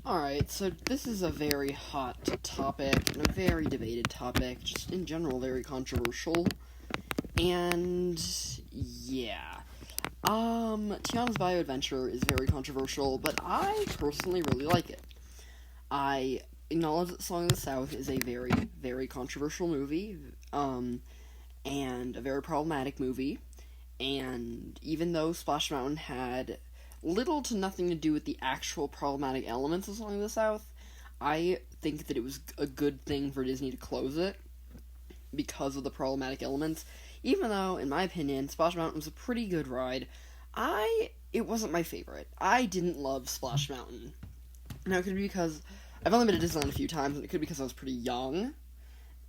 Alright, so this is a very hot topic, and a very debated topic, just in general very controversial, and yeah. Tiana's Bayou Adventure is very controversial, but I personally really like it. I acknowledge that Song of the South is a very, very controversial movie, and a very problematic movie, and even though Splash Mountain had little to nothing to do with the actual problematic elements of Song of the South, I think that it was a good thing for Disney to close it because of the problematic elements. Even though, in my opinion, Splash Mountain was a pretty good ride, it wasn't my favorite. I didn't love Splash Mountain. Now, it could be because I've only been to Disneyland a few times, and it could be because I was pretty young,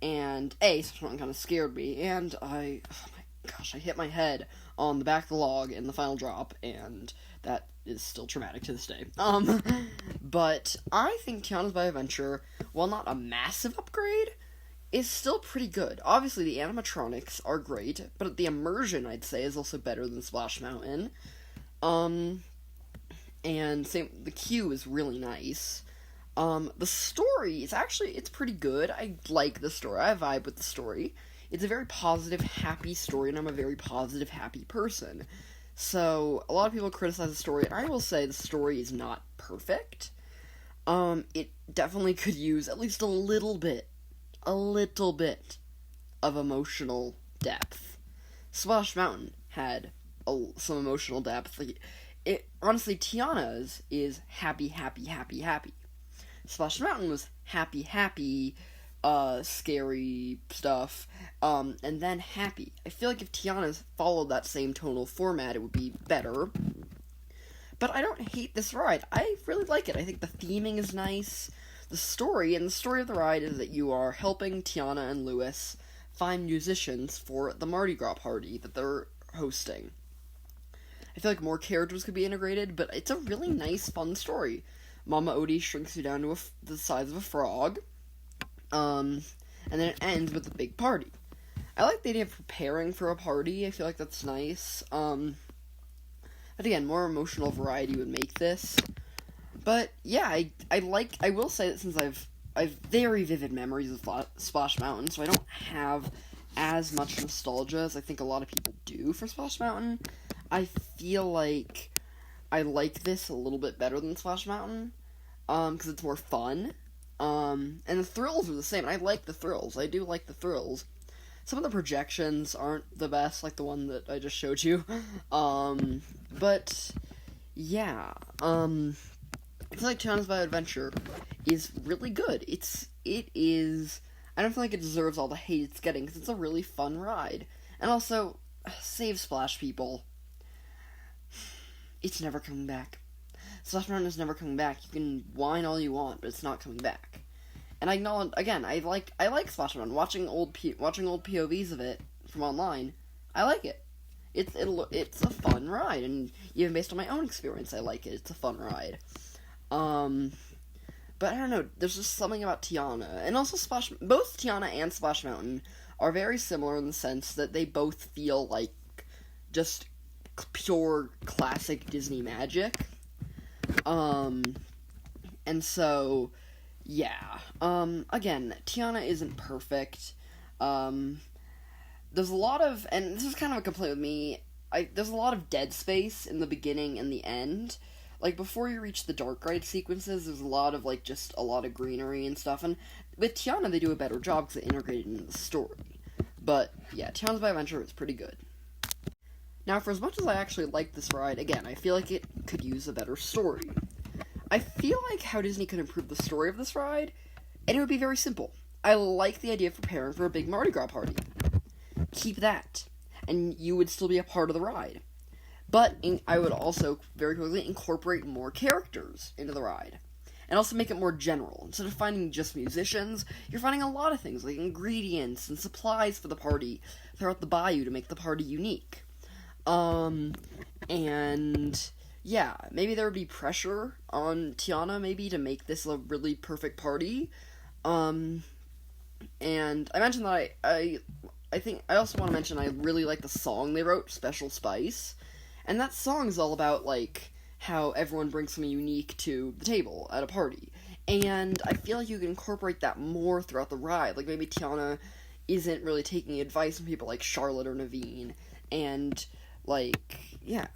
and Splash Mountain kind of scared me, and oh my gosh, I hit my head on the back of the log in the final drop, and that is still traumatic to this day. But I think Tiana's Bayou Adventure, while not a massive upgrade, is still pretty good. Obviously, the animatronics are great, but the immersion, I'd say, is also better than Splash Mountain. And the queue is really nice. The story is it's pretty good. I like the story. I vibe with the story. It's a very positive, happy story, and I'm a very positive, happy person. So, a lot of people criticize the story, and I will say the story is not perfect. It definitely could use at least a little bit of emotional depth. Splash Mountain had some emotional depth. Honestly, Tiana's is happy, happy, happy, happy. Splash Mountain was happy, happy, scary stuff, and then happy. I feel like if Tiana's followed that same tonal format, it would be better. But I don't hate this ride. I really like it. I think the theming is nice. The story of the ride is that you are helping Tiana and Louis find musicians for the Mardi Gras party that they're hosting. I feel like more characters could be integrated, but it's a really nice, fun story. Mama Odie shrinks you down to the size of a frog, and then it ends with a big party. I like the idea of preparing for a party. I feel like that's nice. But again, more emotional variety would make this. But yeah, I will say that since I've very vivid memories of Splash Mountain, so I don't have as much nostalgia as I think a lot of people do for Splash Mountain. I feel like I like this a little bit better than Splash Mountain, because it's more fun. And the thrills are the same, and I like the thrills. I do like the thrills. Some of the projections aren't the best, like the one that I just showed you. But yeah, I feel like Tiana's Bayou Adventure is really good. It is. I don't feel like it deserves all the hate it's getting, because it's a really fun ride. And also, save Splash, people. It's never coming back. Splash Mountain is never coming back. You can whine all you want, but it's not coming back. And I acknowledge, again, I like Splash Mountain. Watching old POVs of it from online, I like it. It's a fun ride, and even based on my own experience, I like it. It's a fun ride. But I don't know, there's just something about Tiana, and also both Tiana and Splash Mountain are very similar in the sense that they both feel like just pure classic Disney magic. And so, yeah. Again, Tiana isn't perfect. There's a lot of, and this is kind of a complaint with me, there's a lot of dead space in the beginning and the end. Like, before you reach the dark ride sequences, there's a lot of, just a lot of greenery and stuff, and with Tiana, they do a better job because they integrate it into the story. But, yeah, Tiana's Bayou Adventure is pretty good. Now, for as much as I actually like this ride, again, I feel like it could use a better story. I feel like how Disney could improve the story of this ride, and it would be very simple. I like the idea of preparing for a big Mardi Gras party. Keep that, and you would still be a part of the ride. But I would also very quickly incorporate more characters into the ride. And also make it more general. Instead of finding just musicians, you're finding a lot of things, like ingredients and supplies for the party throughout the bayou to make the party unique. And yeah, maybe there would be pressure on Tiana, maybe, to make this a really perfect party. And I mentioned that I think, I also want to mention I really like the song they wrote, Special Spice. And that song is all about, how everyone brings something unique to the table at a party. And I feel like you can incorporate that more throughout the ride. Like, maybe Tiana isn't really taking advice from people like Charlotte or Naveen, and, like, yeah.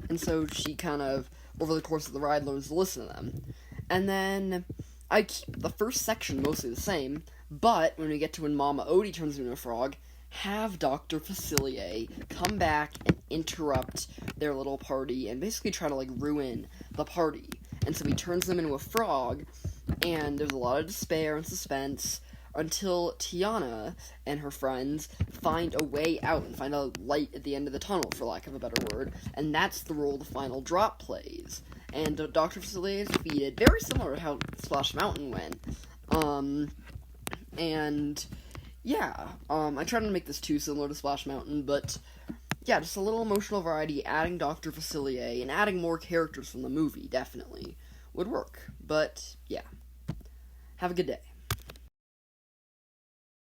And so she kind of, over the course of the ride, learns to listen to them. And then I keep the first section mostly the same, but when we get to when Mama Odie turns into a frog, have Dr. Facilier come back and interrupt their little party and basically try to, like, ruin the party. And so he turns them into a frog, and there's a lot of despair and suspense until Tiana and her friends find a way out and find a light at the end of the tunnel, for lack of a better word, and that's the role the final drop plays. And Dr. Facilier is defeated, very similar to how Splash Mountain went. And yeah, I tried to make this too similar to Splash Mountain, but yeah, just a little emotional variety, adding Dr. Facilier and adding more characters from the movie, definitely, would work. But yeah, have a good day.